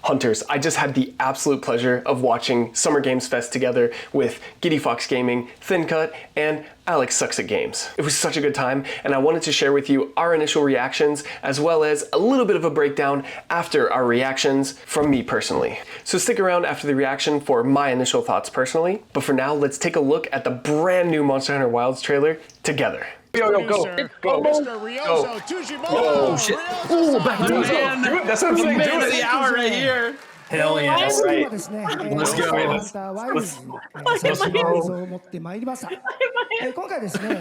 Hunters, I just had the absolute pleasure of watching Summer Games Fest together with Giddy Fox Gaming, Thin Cut, and Alex Sucks at Games. It was such a good time, and I wanted to share with you our initial reactions, as well as a little bit of a breakdown after our reactions from me personally. So stick around after the reaction for my initial thoughts personally, but for now, let's take a look at the brand new Monster Hunter Wilds trailer together. Go, Mr. Ryozo Tujimoto. Oh shit! Oh, back to man. That's what I'm saying. Man of the hour right here. Hell yeah. That's right. Let's go. 最新の映像を持ってまいりました。今回ですね、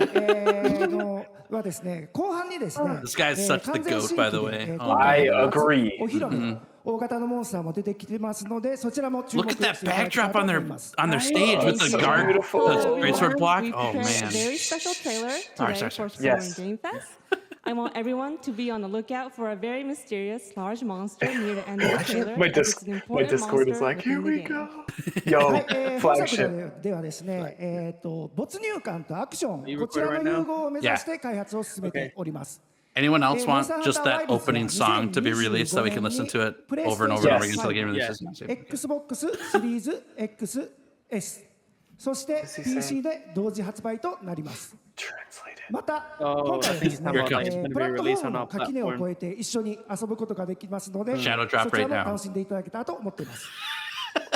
はですね、後半にですね、 This guy's such the goat, by the way. I agree. お披露目。大型のモンスターも出てきてますので、そちらも注目 Look して at いただ that きたい backdrop と on 思い their ます。 on their stage with the so guard, beautiful. the greatsword block. We Oh prepared man. a very special trailer today Sorry. for Summer Yes. Game Fest. I want everyone to be on the lookout for a very mysterious large monster near the end of the trailer. My as it's an important Discord is monster like, here within we the go. game. Yo, はい、本作 flagship. ではですね、没入感とアクション、こちらの融合を目指して開発を進めております。 Anyone else want just that opening song to be released so we can listen to it over and over and over again until the game releases? Xbox シリーズ XS、そして PC で同時発売となります。 Translated. また、今回はですね、 Here it comes. プラットフォームの垣根を越えて一緒に遊ぶことができますので、 Shadow そ drop ちら right も now. 楽しんでいただけたらと思っています。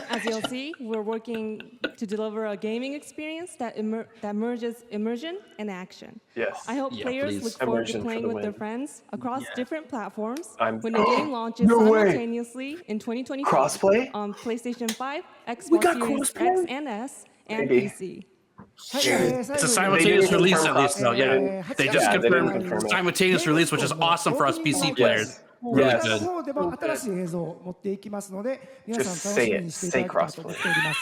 As you'll see, we're working to deliver a gaming experience that merges immersion and action. Yes. I hope Yeah, players please. look forward to Immersion for playing the with their win. friends across different platforms I'm- when the game launches No way. simultaneously in 2024 Crossplay? on PlayStation 5, Xbox Series X and S, and Maybe. PC. It's a simultaneous They didn't release confirm at least, though. Yeah, they just Yeah, they didn't confirmed confirm it. simultaneous release, which is awesome for us PC players. Really Yes. こちら good. の方でも新しい映像を持っていきますので、皆 Just さん楽しみにしていただけたらと思っております。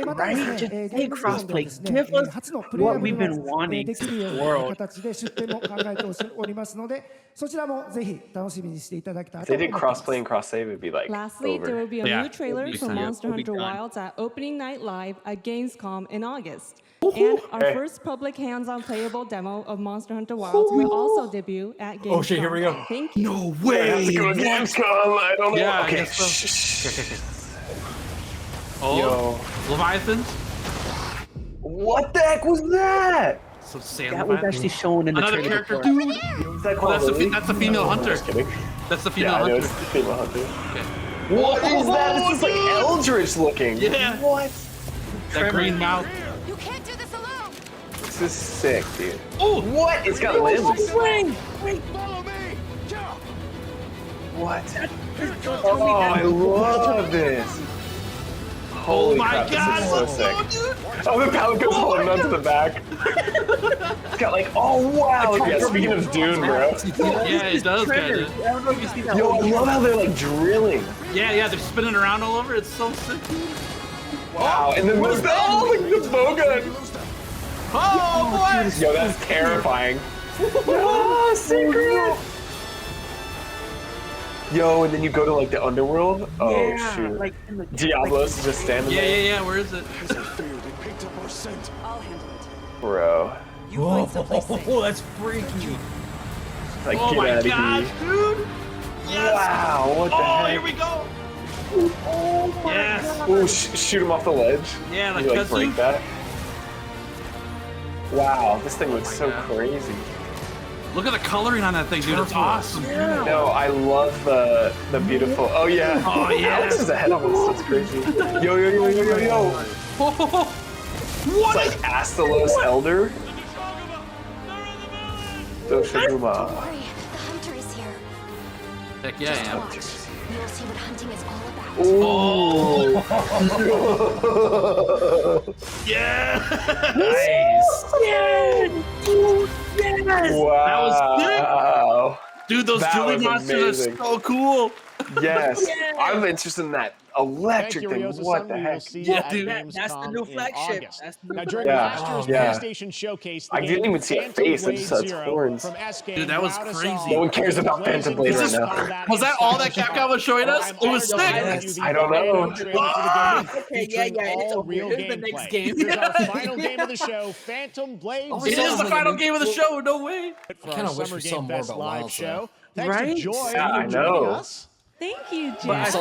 またですね、ゲームゾーンではですね、初のプレイヤーできるような形で出展も考えておりますので、そちらもぜひ楽しみにしていただきたい If と they 思い did ます。 crossplay and cross save, it'd be like Lastly, there will over. be a Yeah, new trailer it'll be for fun. Monster It'll be Hunter fun. Wilds at Opening Night Live at Gamescom in August. And our Hey. first public hands-on playable demo of Monster Hunter Wilds will also debut at Gamescom. Oh shit, here we go. Thank you. No I have to go way. to Gamescom. I don't know. Yeah, I okay. guess so. Shh. Oh, Yo. Leviathans. What the heck was that? Some sand That was Leviathans. actually shown in the Another trailer character, before. dude. Was that Oh, called Lily? that's the female hunter. Just kidding. That's the female Yeah, I know hunter. it's the female hunter. Okay. What is that? This is like Eldritch looking. Yeah. What? That green mouth. You can't do this alone. This is sick, dude. Oh, What? It's got limbs. Follow me. Go. What? Oh, I love this. Holy my crap, God, this is so let's sick. go, dude. Oh, the Palico's holding onto the back. It's got like, oh wow. Yeah, speaking of Dune, bro. Yeah, it does kind of. I don't know if you see that. Yo, I love how they're like drilling. Yeah, they're spinning around all over. It's so sick. Wow, and then there's the, oh, like the bow gun. Oh, boy. Yo, that's terrifying. Oh, secret. Yo, and then you go to like the underworld. Oh Yeah, shoot. like in the Diablo's is just standing there. Yeah. Where is it? They picked up our scent. I'll handle it. Bro. You find someplace safe. Oh, that's freaky. Like, Oh get my out of gosh, here. dude. Yes. Wow, what the Oh, heck? here we go. Oh my Yes. god. Ooh, shoot him off the ledge. Yeah, like You like kudzu. break that. Wow, this thing looks so crazy. Look at the coloring on that thing, dude. It's awesome. No, I love the beautiful. Oh yeah. Oh, yeah. Alex is ahead of us. That's crazy. Yo. What It's is like Astalos Elder. Don't Doshiguma. worry, the hunter is here. Heck yeah, I am. Watch. You'll see what hunting is all about. Oh. Yeah. Yes. Wow. Dude, those That Julie was monsters amazing. are so cool. Yes. I'm interested in that electric Thank you, thing. Ryozo. What Something the you'll heck? see Yeah, at dude. Gamescom That's the new in flagship. August. That's the Now, new during Yeah. last year's Yeah. PlayStation Showcase, the I didn't game even see a Phantom face, I Blade just saw its Zero horns. from S-Game Dude, that was wowed us crazy. all. No one cares about Phantom Blade right now. Was that all that Capcom was showing us? It was sick. I don't know. Okay, yeah, it's over. Real Here's the next gameplay. game. Here's our final game of the show, Phantom Blade It Zero. is the final game of the show. No way. For I our kinda wish Summer we Game saw more Fest about live Wilds, show. though. Thanks Right? to Joy Yeah, I for joining know. us. Thank you, But I Jeff.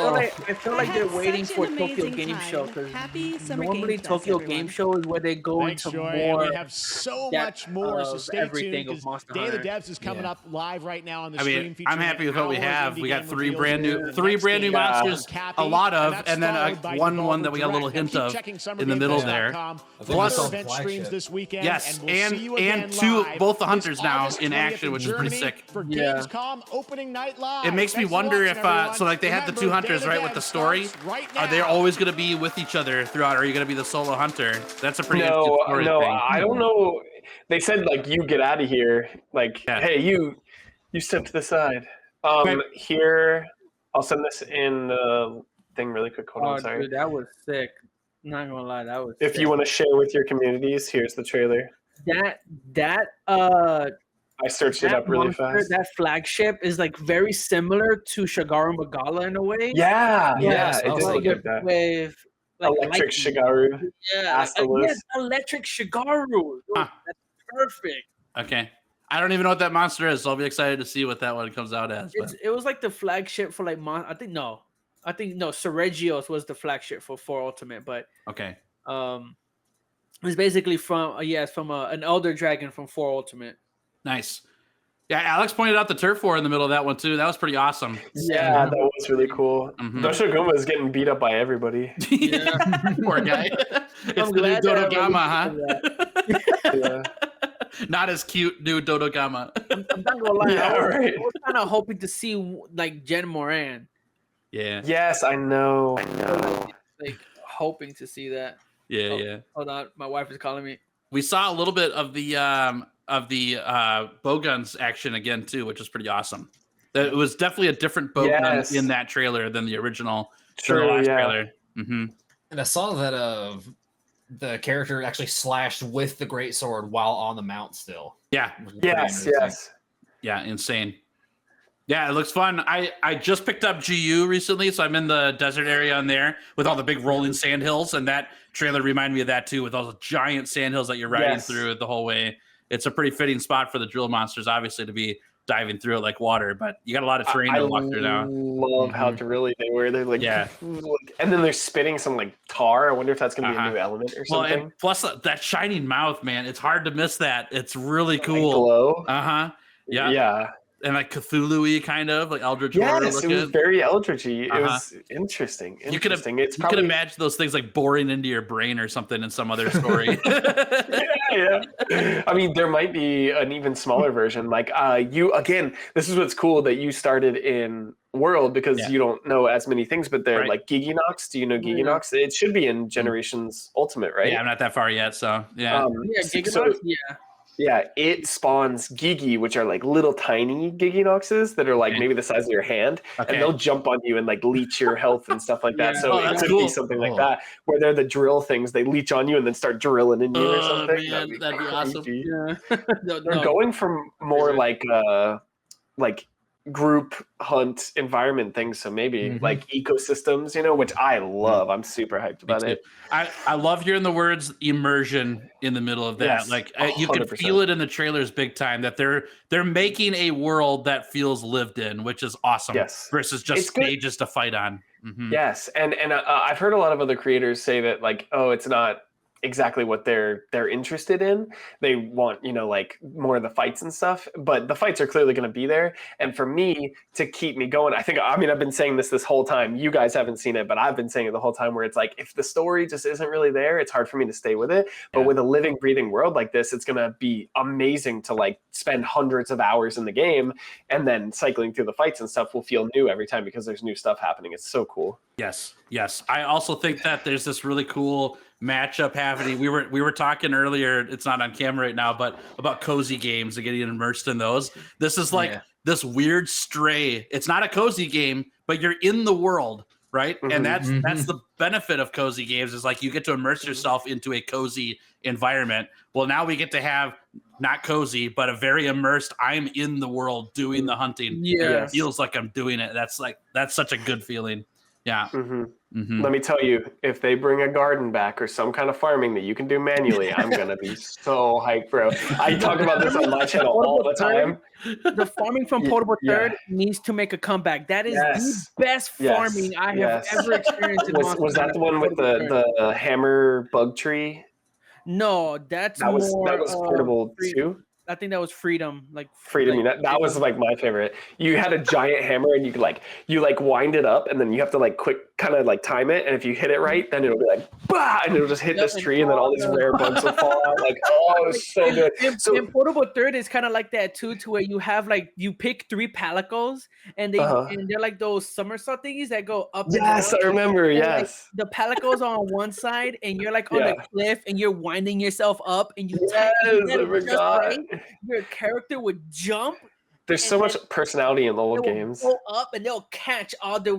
feel like they're had waiting such for an Tokyo amazing Game time. Show because Happy Summer normally Game Fest, Tokyo Game everyone. Show is where they go Thanks, into Joy. more And we have so depth much more, so of stay everything tuned of because Monster Day of the Hunter. Devs is coming up live right now on the I stream. mean, featuring I'm happy with an what we hour of have. indie We got game three reveals brand new with the next game monsters, from Cappy, a lot of, that's and then followed by one that we got a little Developer hint Direct. Now of keep checking in the middle there. SummerGameFest.com. Plus, Other event streams this weekend, yes, and we'll see you again and two, live both the this hunters now August in 20th action, which is pretty Germany sick. for Yeah. Gamescom opening night live. It makes me Thanks for wonder watching, if everyone. so like they had the two Remember, hunters Day of right the with the Devs story. starts right Are they now. always going to be with each other throughout? Or are you going to be the solo hunter? That's a pretty No, interesting story no, thing. I don't know. They said like you get out of here. Like, Yeah. hey, you step to the side. Okay. Here, I'll send this in the thing really quick. Hold Oh, on, sorry. dude, that was sick. Not gonna lie, that was. If sick. you want to share with your communities, here's the trailer. that I searched it that up really monster, fast. that flagship is like very similar to Shagaru Magala in a way. Yeah, Yes, it I was did look thinking like that. With Electric Shigaru. Yeah, Astalos. yes, electric Shigaru. Dude, Huh. That's perfect. Okay. I don't even know what that monster is, so I'll be excited to see what that one comes out as. But. It was like the flagship for like I think no, Seregios was the flagship for Ultimate, but Okay. it's basically from it's from an Elder Dragon from 4 Ultimate. Nice. Yeah, Alex pointed out the turf war in the middle of that one too. That was pretty awesome. Yeah, that was really cool. Mhm. Doshoguma is getting beat up by everybody. Poor guy. It's I'm the new glad that I Dodogama, huh? Yeah. Not as cute, new Dodogama. I'm not gonna lie. Yeah, right. I was kind of hoping to see like Jen Moran. Yeah. Yes, I know. Like hoping to see that. Yeah, Oh. yeah. Hold on, my wife is calling me. We saw a little bit of the bowguns action again too, which is pretty awesome. It was definitely a different bowgun Yes. in that trailer than the original True, the last yeah. trailer. Mm-hmm. And I saw that the character actually slashed with the greatsword while on the mount still. Yeah. Which was pretty Yes, interesting. yes. Yeah, insane. Yeah, it looks fun. I just picked up GU recently, so I'm in the desert area on there with all the big rolling sand hills, and that trailer reminded me of that too, with all the giant sand hills that you're riding Yes. through the whole way. It's a pretty fitting spot for the drill monsters, obviously, to be diving through it like water, but you got a lot of terrain to walk through now. Love how drilly they were. They're like, Yeah. and then they're spitting some like tar. I wonder if that's going to be a new element or Well, something. and plus that shining mouth, man, it's hard to miss that. It's really Like cool. glow. Uh-huh. Yeah. Yeah. And like Cthulhu-y kind of, like Eldritch Horror Yes, it looking. was very eldritchy. It Uh-huh. was interesting. You could It's you probably could imagine those things like boring into your brain or something in some other story. yeah. I mean, there might be an even smaller version. Like you again, this is what's cool that you started in World because Yeah. you don't know as many things, but they're Right. like Giginox. Do you know Giginox? It should be in Generations Ultimate, right? Yeah, I'm not that far yet, so yeah. Yeah, so- Giganox, yeah. Yeah, it spawns Gigi, which are like little tiny Giginoxes that are like Okay. maybe the size of your hand, Okay. and they'll jump on you and like leech your health and stuff like that. Yeah. So Oh, it that's could cool. be something like Cool. that, where they're the drill things. They leech on you and then start drilling in you or Oh, something. man, that'd be awesome. creepy. Yeah. No, They're no. going from more like group hunt environment things, so maybe Mhm. like ecosystems, which I love. I'm super hyped about too. it. I love hearing the words immersion in the middle of that. Yes, Like you can 100%. feel it in the trailers big time that they're making a world that feels lived in, which is awesome. Yes. Versus just It's good. stages to fight on. Mhm. Yes, and I've heard a lot of other creators say that like, oh, it's not exactly what they're interested in. They want like more of the fights and stuff, but the fights are clearly going to be there. And for me to keep me going, I mean I've been saying this whole time. You guys haven't seen it, but I've been saying it the whole time. Where it's like if the story just isn't really there, it's hard for me to stay with it. But Yeah. with a living, breathing world like this, it's going to be amazing to like spend hundreds of hours in the game, and then cycling through the fights and stuff will feel new every time because there's new stuff happening. It's so cool. Yes. I also think that there's this really cool matchup happening. We were talking earlier, it's not on camera right now, but about cozy games and getting immersed in those. This is like this weird stray. It's not a cozy game, but you're in the world, right? And that's the benefit of cozy games is like you get to immerse yourself into a cozy environment. Well, now we get to have not cozy, but a very immersed, I'm in the world doing the hunting. Yeah. It feels like I'm doing it. That's such a good feeling. Yeah. Let me tell you, if they bring a garden back or some kind of farming that you can do manually, I'm gonna be so hyped, bro. I talk about this on my channel all the time. The farming from Portable Third needs to make a comeback. That is the best farming I have ever experienced in Monster Was that Hunter the one with the hammer bug tree? No, that was Portable too. I think that was Freedom. Freedom. That was like my favorite. You had a giant hammer and you wind it up and then you have to quick kind of time it, and if you hit it right, then it'll be like bah, and it'll just hit this tree and then all these rare bugs will fall out. Like, oh, it was so good. In Portable Third is kind of like that too, to where you have you pick 3 palicos and they're like those somersault thingies that go up. Yes, I remember. Yes, the palicos are on one side and you're on the cliff and you're winding yourself up and you your character would jump. There's so much personality in the old games. Go up and they'll catch all the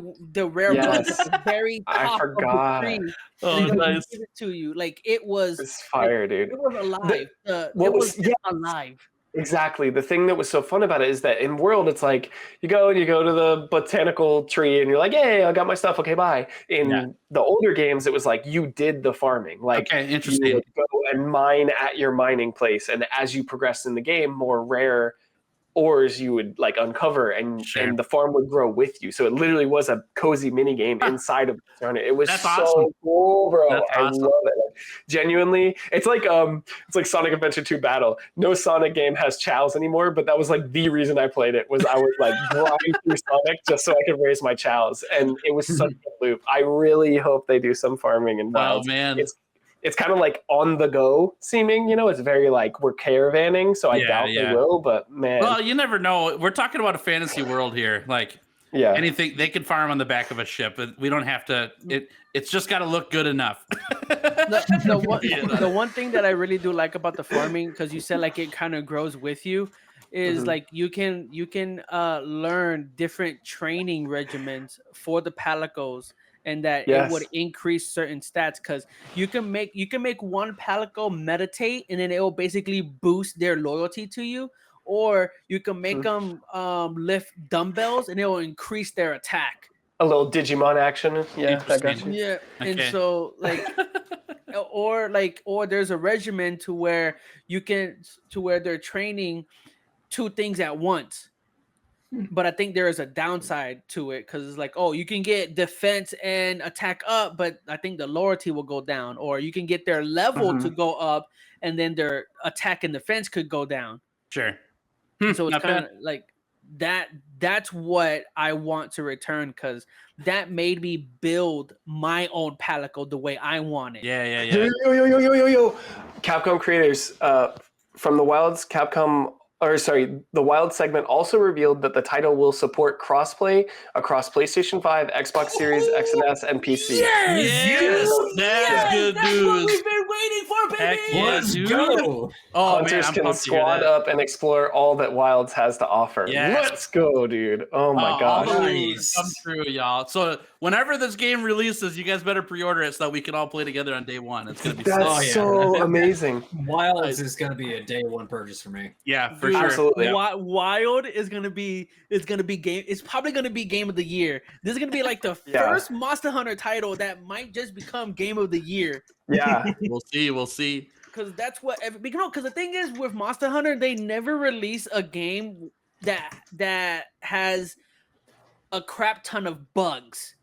rare bugs at the very top of the tree. Oh, nice. Give it to you. It was fire, dude. It was alive. It was alive. Exactly. The thing that was so fun about it is that in World, it's like you go to the botanical tree and you're like, hey, I got my stuff. Okay, bye. In the older games, it was like you did the farming. Interesting. You would go and mine at your mining place. And as you progressed in the game, more rare ores you would uncover and the farm would grow with you. So it literally was a cozy mini game inside of the It was awesome. Cool, bro. I love it. Genuinely, it's like Sonic Adventure 2 Battle. No Sonic game has chows anymore, but that was the reason I played it. Was I would grind through Sonic just so I could raise my chows, and it was such a loop. I really hope they do some farming in Wilds. Oh man. It's kind of on the go seeming, it's very we're caravanning, so I doubt they will, but man. Well, you never know. We're talking about a fantasy world here. Anything they can farm on the back of a ship. We don't have to. It's just got to look good enough. The one thing that I really do like about the farming, because you said it kind of grows with you, is you can learn different training regimens for the palicos. And that it would increase certain stats, because you can make one palico meditate and then it will basically boost their loyalty to you, or you can make them lift dumbbells and it will increase their attack. A little Digimon action, that got you. Yeah, and so or there's a regimen to where they're training 2 things at once. But I think there is a downside to it, because it's you can get defense and attack up, but I think the loyalty will go down. Or you can get their level to go up, and then their attack and defense could go down. Sure. So it's kind of that. That's what I want to return, because that made me build my own palico the way I want it. Yeah. Yo. Capcom creators from the Wilds, the Wild segment also revealed that the title will support crossplay across PlayStation 5, Xbox Series, X and S, and PC. Yes! That's good news. What we've been waiting for, baby. Let's go. Oh, Hunters can squad up and explore all that Wilds has to offer. Yes. Let's go, dude. Oh my gosh. Come true, y'all. So whenever this game releases, you guys better pre-order it so that we can all play together on day one. It's gonna be so amazing. Wilds is gonna be a day one purchase for me. Yeah, for sure. Absolutely. Wild is gonna be game. It's probably gonna be game of the year. This is gonna be the first Monster Hunter title that might just become game of the year. Yeah, we'll see. Because that's what because the thing is, with Monster Hunter, they never release a game that has a crap ton of bugs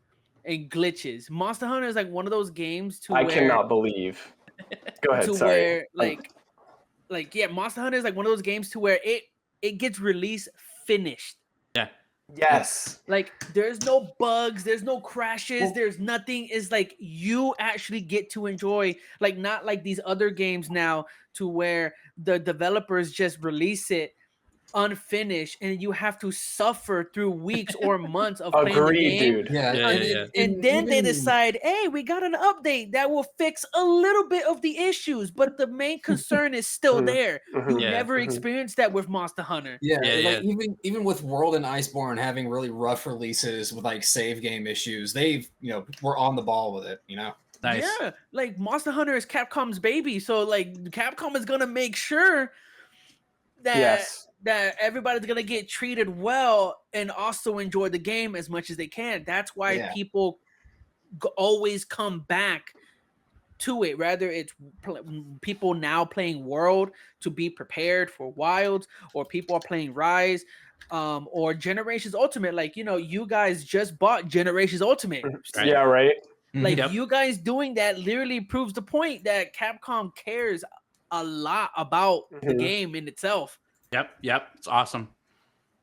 and glitches. Monster Hunter is one of those games I cannot believe. Go ahead. Sorry. Where Monster Hunter is one of those games to where it gets released finished. Yeah. Yes. There's no bugs, there's no crashes, there's nothing. It's you actually get to enjoy, not like these other games now, to where the developers just release it unfinished and you have to suffer through weeks or months of playing the game. Dude. And then they decide, hey, we got an update that will fix a little bit of the issues, but the main concern is still there. You never experienced that with Monster Hunter. Even with World and Iceborne having really rough releases with save game issues, they've we're on the ball with it. Nice. Yeah, Monster Hunter is Capcom's baby, so Capcom is gonna make sure that that everybody's gonna get treated well and also enjoy the game as much as they can. That's why people always come back to it. Rather, it's people now playing World to be prepared for Wilds, or people are playing Rise, or Generations Ultimate. Like, you guys just bought Generations Ultimate. Right. Yeah, right. Like, you guys doing that literally proves the point that Capcom cares a lot about the game in itself. Yep. It's awesome.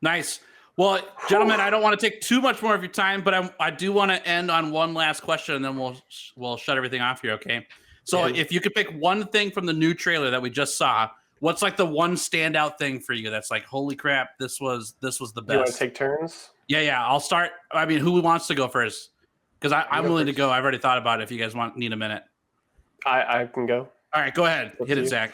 Nice. Well, gentlemen, I don't want to take too much more of your time, but I do want to end on one last question, and then we'll shut everything off here, okay? So if you could pick one thing from the new trailer that we just saw, what's like the one standout thing for you that's like, holy crap, this was the best? You want to take turns? Yeah. I'll start. I mean, who wants to go first? Because I'm willing to go. I've already thought about it if you guys need a minute. I can go. All right, go ahead. Hit it, Zach.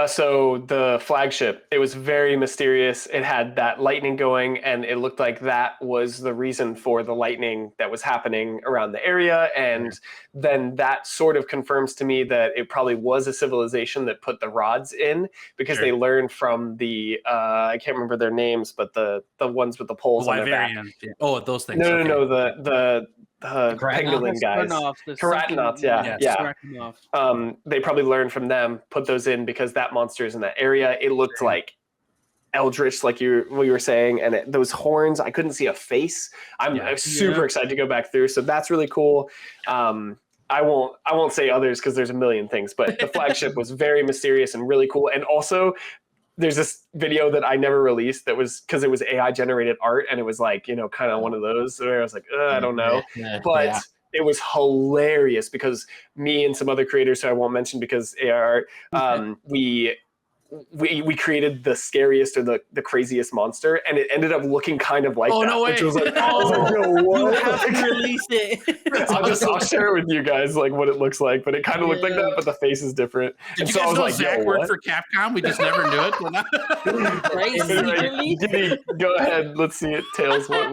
So the flagship, it was very mysterious. It had that lightning going, and it looked like that was the reason for the lightning that was happening around the area. And then that sort of confirms to me that it probably was a civilization that put the rods in, because they learned from the, I can't remember their names, but the ones with the poles on their back. Yeah. Oh, those things. No, the pangolin guys. Karatanauts, yeah. They probably learned from them, put those in, because that monster is in that area. It looked like eldritch, like we were saying, and those horns, I couldn't see a face. I'm super excited to go back through, so that's really cool. I won't say others because there's a million things, but the flagship was very mysterious and really cool. And also, there's this video that I never released that was because it was AI generated art, and it was like, kind of one of those where I was like, I don't know. But it was hilarious because me and some other creators who I won't mention because AR, we created the scariest or the craziest monster, and it ended up looking kind of like that. No way. Which was like, I was like, yo, what? You have to release it. I'll share it with you guys, like what it looks like, but it kind of looked like that, but the face is different. Did you guys know Zach worked for Capcom? We just never knew it. Go ahead, let's see it. Tails, what?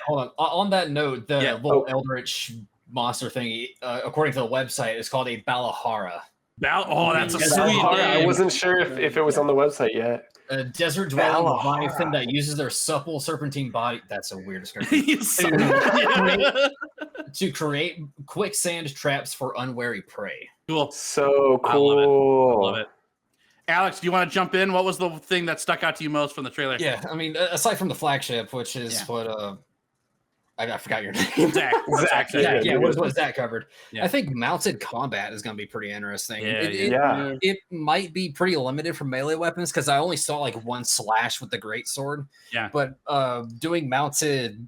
Hold on. On that note, the little eldritch monster thing, according to the website, is called a Balahara. That's a sweet name. I wasn't sure if it was on the website yet. A desert dwelling leviathan that uses their supple serpentine body. That's a weird description. To create quicksand traps for unwary prey. Cool. So cool. I love it. Alex, do you want to jump in? What was the thing that stuck out to you most from the trailer? Yeah, I mean, aside from the flagship, which is what I forgot your name. Zach. What Zach covered. Yeah. I think mounted combat is going to be pretty interesting. Yeah. It might be pretty limited for melee weapons because I only saw like one slash with the greatsword. Yeah. But doing mounted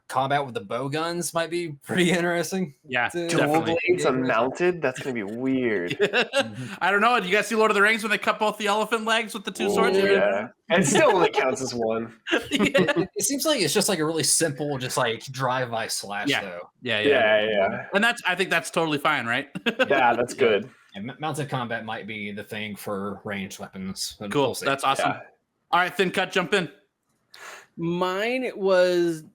combat with the bow guns might be pretty interesting. Yeah, dual blades unmounted. That's gonna be weird. I don't know. Do you guys see Lord of the Rings when they cut both the elephant legs with the two swords? Yeah, and it still only counts as one. It seems like it's just like a really simple, just like drive-by slash though. Yeah. And I think that's totally fine, right? Yeah, that's good. And mounted combat might be the thing for ranged weapons. Cool. We'll see. That's awesome. Yeah. All right, Thin Cut, jump in. Mine was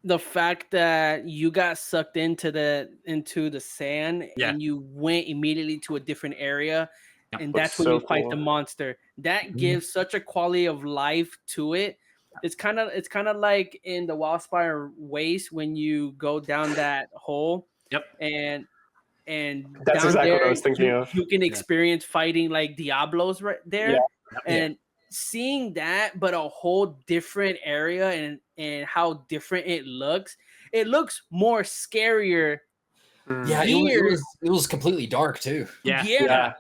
the fact that you got sucked into the sand and you went immediately to a different area, and that's when you fight the monster. That gives such a quality of life to it. It's kind of like in the Wildspire Waste when you go down that hole. Yep. And that's down exactly there, what I was thinking of. You can experience fighting like Diablos right there. Yeah. And seeing that, but a whole different area and how different it looks more scarier. Yeah, it was completely dark too. Yeah.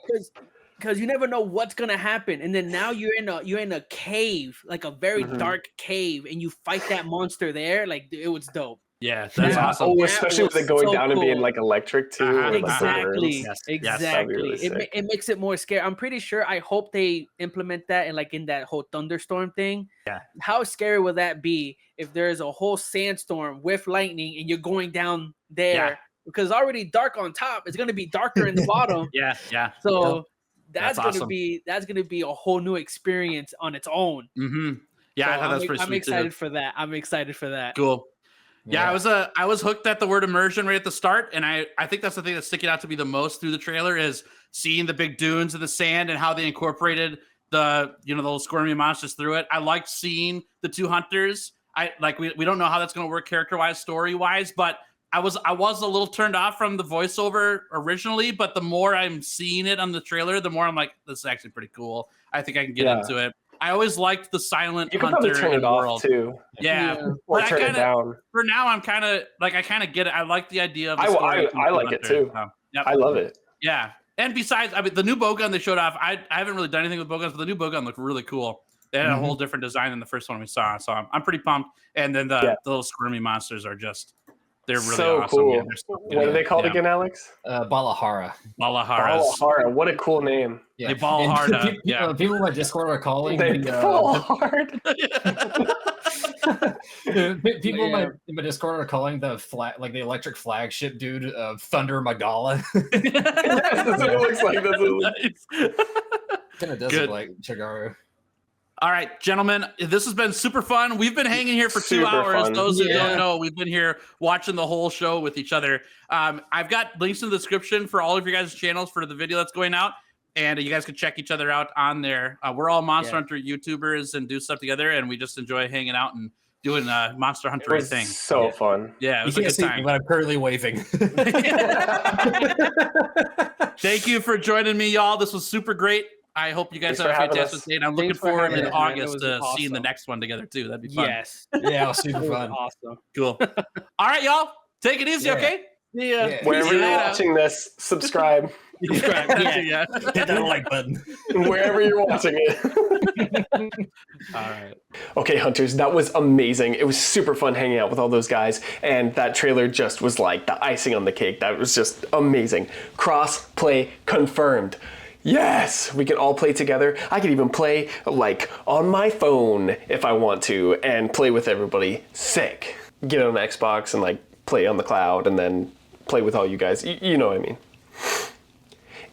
Because you never know what's gonna happen, and then now you're in a cave, like a very dark cave, and you fight that monster there. Like, it was dope. Yeah, that's awesome. Oh, especially with it going down and being like electric too. Exactly. Really it makes it more scary. I'm pretty sure. I hope they implement that in that whole thunderstorm thing. Yeah. How scary would that be if there's a whole sandstorm with lightning and you're going down there? Yeah. Because it's already dark on top. It's gonna be darker in the bottom. Yeah. So that's gonna awesome. be a whole new experience on its own. Mm-hmm. Yeah, so I thought that's pretty sweet. I'm excited for that. Cool. Yeah, I was hooked at the word immersion right at the start, and I think that's the thing that's sticking out to me the most through the trailer is seeing the big dunes of the sand and how they incorporated the little squirmy monsters through it. I liked seeing the two hunters. We don't know how that's going to work character-wise, story-wise, but I was a little turned off from the voiceover originally, but the more I'm seeing it on the trailer, the more I'm like, this is actually pretty cool. I think I can get into it. I always liked the silent You can hunter probably turn it off world. too. Yeah, Or but turn it down. For now, I'm kind of like, I kind of get it. I like the idea of the I like hunter, it too. so, yep. I love it. Yeah, and besides, I mean, the new bowgun they showed off, I haven't really done anything with bowguns, but the new bowgun looked really cool. They had a whole different design than the first one we saw, so I'm pretty pumped. And then the little squirmy monsters are just, they're really so awesome. cool. Yeah, so what are they called again, Alex? Balahara. Balahara. What a cool name. Yeah. They ball hard up. Yeah. People in my Discord are calling they ball hard. People in my Discord are calling the the electric flagship dude Thunder Magala. That's what it looks like. That's what it kind of does look like Chigaro. All right, gentlemen, this has been super fun. We've been hanging here for 2 hours. Fun. Those who don't know, we've been here watching the whole show with each other. I've got links in the description for all of your guys' channels for the video that's going out, and you guys can check each other out on there. We're all Monster Hunter YouTubers and do stuff together, and we just enjoy hanging out and doing Monster Hunter thing. So fun. Yeah, it was a good time. But I'm currently waving. Thank you for joining me, y'all. This was super great. I hope you guys have a fantastic day. And I'm looking forward in August to seeing the next one together too. That'd be fun. Yes. Yeah, super fun. Awesome. Cool. All right, y'all. Take it easy, okay? Yeah. Wherever you're watching this, subscribe. Hit that like button. Wherever you're watching it. All right. Okay, Hunters, that was amazing. It was super fun hanging out with all those guys, and that trailer just was like the icing on the cake. That was just amazing. Cross-play confirmed. Yes, we can all play together. I can even play like on my phone if I want to and play with everybody. Sick. Get on the Xbox and like play on the cloud and then play with all you guys. You know what I mean.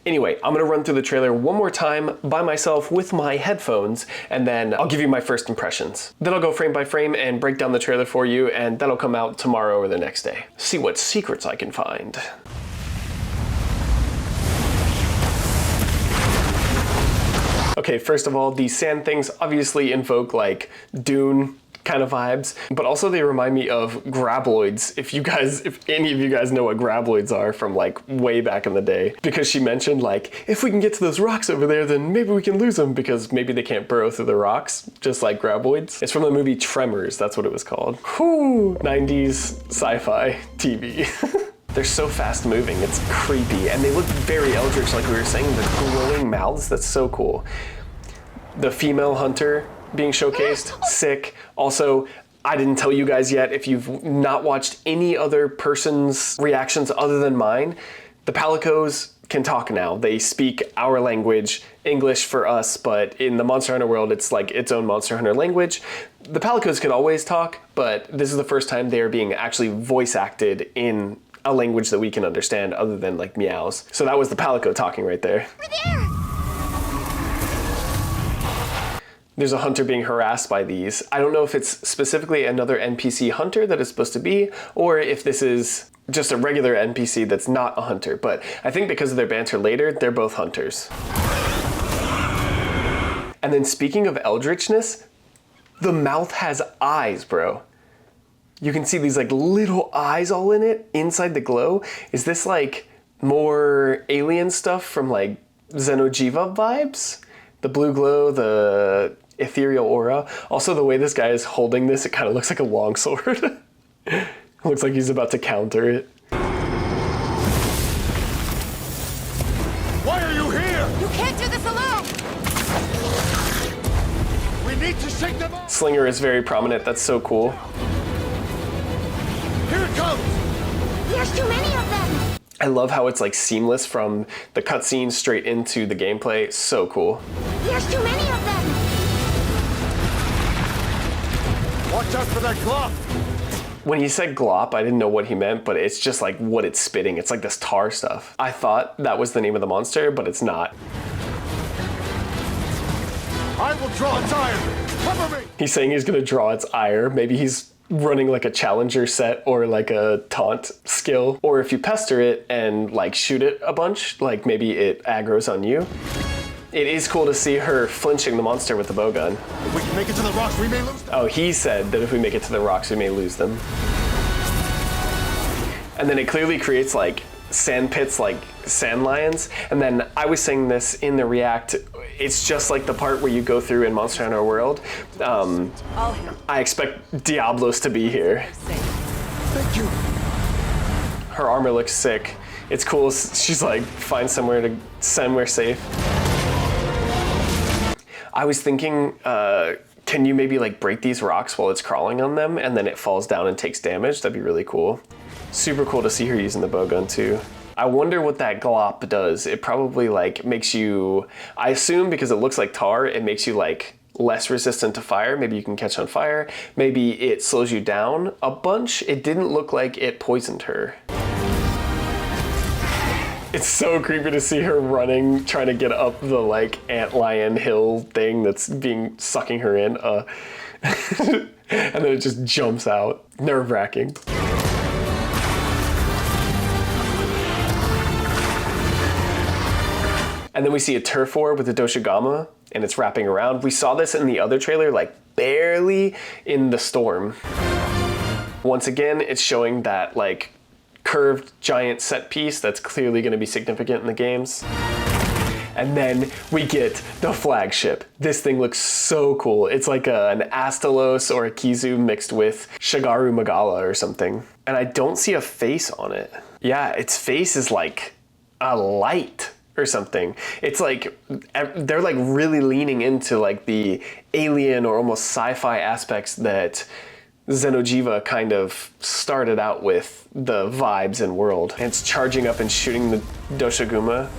Anyway, I'm gonna run through the trailer one more time by myself with my headphones, and then I'll give you my first impressions. Then I'll go frame by frame and break down the trailer for you, and that'll come out tomorrow or the next day. See what secrets I can find. Okay, first of all, these sand things obviously invoke like Dune kind of vibes, but also they remind me of graboids. If any of you guys know what graboids are from like way back in the day, because she mentioned like, if we can get to those rocks over there, then maybe we can lose them because maybe they can't burrow through the rocks, just like graboids. It's from the movie Tremors, that's what it was called. Whew, 90s sci-fi TV. They're so fast moving, it's creepy, and they look very eldritch like we were saying, the glowing mouths, that's so cool. The female hunter being showcased, sick. Also, I didn't tell you guys yet, if you've not watched any other person's reactions other than mine, the Palicos can talk now. They speak our language, English for us, but in the Monster Hunter world, it's like its own Monster Hunter language. The Palicos could always talk, but this is the first time they are being actually voice acted in a language that we can understand other than like meows. So that was the Palico talking right there. There's a hunter being harassed by these. I don't know if it's specifically another NPC hunter that is supposed to be, or if this is just a regular NPC that's not a hunter, but I think because of their banter later, they're both hunters. And then speaking of eldritchness, the mouth has eyes, bro. You can see these like little eyes all in it inside the glow. Is this like more alien stuff from like Xeno'jiva vibes? The blue glow, the ethereal aura. Also the way this guy is holding this, it kind of looks like a longsword. It looks like he's about to counter it. Why are you here? You can't do this alone! We need to shake them off! Slinger is very prominent, that's so cool. Here it comes! There's too many of them! I love how it's like seamless from the cutscene straight into the gameplay. So cool. There's too many of them! Watch out for that glop! When he said glop, I didn't know what he meant, but it's just like what it's spitting. It's like this tar stuff. I thought that was the name of the monster, but it's not. I will draw its ire! Cover me! He's saying he's gonna draw its ire. Maybe he's running like a challenger set or like a taunt skill. Or if you pester it and like shoot it a bunch, like maybe it aggroes on you. It is cool to see her flinching the monster with the bowgun. If we can make it to the rocks, we may lose them. Oh, he said that if we make it to the rocks, we may lose them. And then it clearly creates like sand pits, like sand lions. And then I was saying this in the react, it's just like the part where you go through in Monster Hunter World. I expect Diablos to be here. Thank you. Her armor looks sick. It's cool. She's like, find somewhere safe. I was thinking, can you maybe like break these rocks while it's crawling on them and then it falls down and takes damage? That'd be really cool. Super cool to see her using the bowgun too. I wonder what that glop does. It probably like makes you, I assume because it looks like tar, it makes you like less resistant to fire. Maybe you can catch on fire. Maybe it slows you down a bunch. It didn't look like it poisoned her. It's so creepy to see her running, trying to get up the like antlion hill thing that's sucking her in. And then it just jumps out. Nerve-wracking. And then we see a turf war with the Doshigama, and it's wrapping around. We saw this in the other trailer, like barely in the storm. Once again, it's showing that like curved giant set piece that's clearly going to be significant in the games. And then we get the flagship. This thing looks so cool. It's like an Astalos or a Kizu mixed with Shigaru Magala or something. And I don't see a face on it. Yeah, its face is like a light or something. It's like, they're like really leaning into like the alien or almost sci-fi aspects that Xenojiva kind of started out with the vibes and world. And it's charging up and shooting the Doshiguma.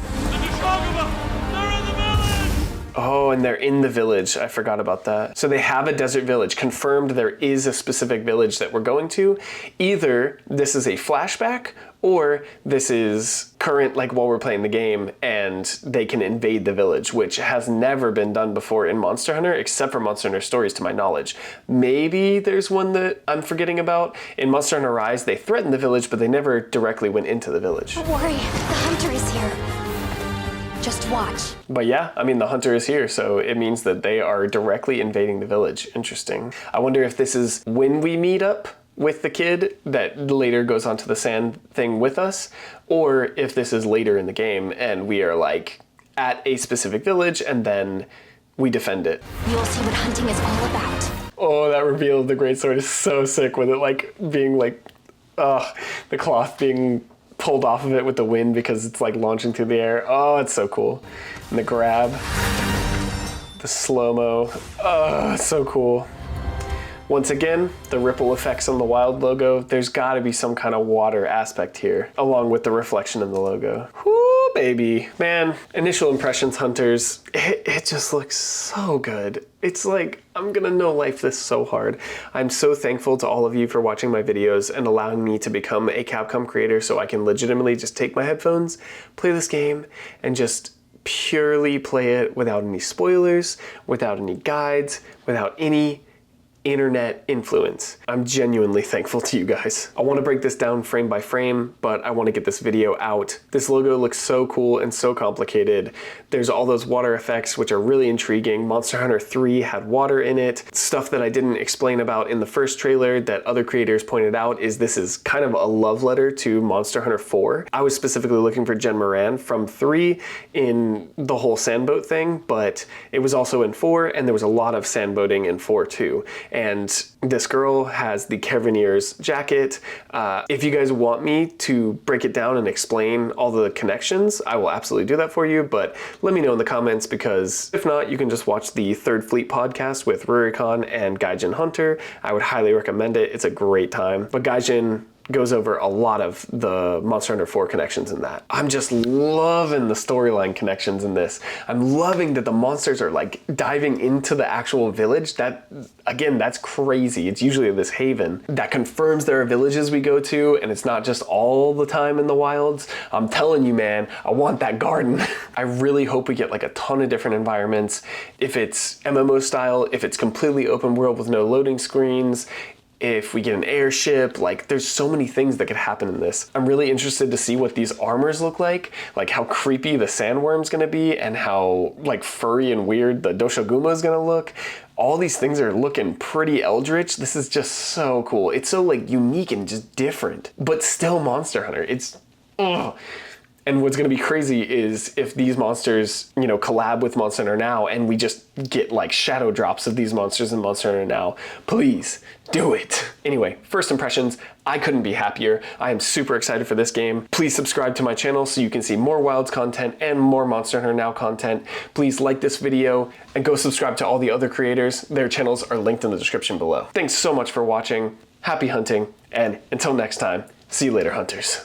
Oh, and they're in the village. I forgot about that. So they have a desert village. Confirmed there is a specific village that we're going to. Either this is a flashback or this is current, like while we're playing the game, and they can invade the village, which has never been done before in Monster Hunter, except for Monster Hunter Stories to my knowledge. Maybe there's one that I'm forgetting about. In Monster Hunter Rise, they threatened the village, but they never directly went into the village. Don't worry, the hunter is here. Just watch. But yeah, I mean, the hunter is here, so it means that they are directly invading the village. Interesting. I wonder if this is when we meet up with the kid that later goes onto the sand thing with us, or if this is later in the game and we are like at a specific village and then we defend it. You'll see what hunting is all about. Oh, that reveal of the greatsword is so sick, with it like being like, the cloth being pulled off of it with the wind because it's like launching through the air. Oh, it's so cool. And the grab, the slow-mo. Oh, it's so cool. Once again, the ripple effects on the Wild logo. There's gotta be some kind of water aspect here, along with the reflection in the logo. Whoo, baby. Man, initial impressions, hunters, it just looks so good. It's like, I'm gonna no life this so hard. I'm so thankful to all of you for watching my videos and allowing me to become a Capcom creator so I can legitimately just take my headphones, play this game, and just purely play it without any spoilers, without any guides, without any internet influence. I'm genuinely thankful to you guys. I want to break this down frame by frame, but I want to get this video out. This logo looks so cool and so complicated. There's all those water effects, which are really intriguing. Monster Hunter 3 had water in it. Stuff that I didn't explain about in the first trailer that other creators pointed out is this is kind of a love letter to Monster Hunter 4. I was specifically looking for Jen Moran from 3 in the whole sandboat thing, but it was also in 4, and there was a lot of sandboating in 4 too. And this girl has the Carabinier's jacket. If you guys want me to break it down and explain all the connections, I will absolutely do that for you, but let me know in the comments, because if not, you can just watch the Third Fleet podcast with Rurikon and Gaijin Hunter. I would highly recommend it. It's a great time. But Gaijin goes over a lot of the Monster Hunter 4 connections in that. I'm just loving the storyline connections in this. I'm loving that the monsters are like diving into the actual village. That, again, that's crazy. It's usually this haven. That confirms there are villages we go to, and it's not just all the time in the wilds. I'm telling you, man, I want that garden. I really hope we get like a ton of different environments. If it's MMO style, if it's completely open world with no loading screens, if we get an airship, like there's so many things that could happen in this. I'm really interested to see what these armors look like how creepy the sandworm's gonna be, and how like furry and weird the Doshoguma is gonna look. All these things are looking pretty eldritch. This is just so cool. It's so like unique and just different, but still Monster Hunter. It's, ugh. And what's gonna be crazy is if these monsters, you know, collab with Monster Hunter Now and we just get like shadow drops of these monsters in Monster Hunter Now. Please do it. Anyway, first impressions, I couldn't be happier. I am super excited for this game. Please subscribe to my channel so you can see more Wilds content and more Monster Hunter Now content. Please like this video and go subscribe to all the other creators. Their channels are linked in the description below. Thanks so much for watching. Happy hunting, and until next time, see you later, hunters.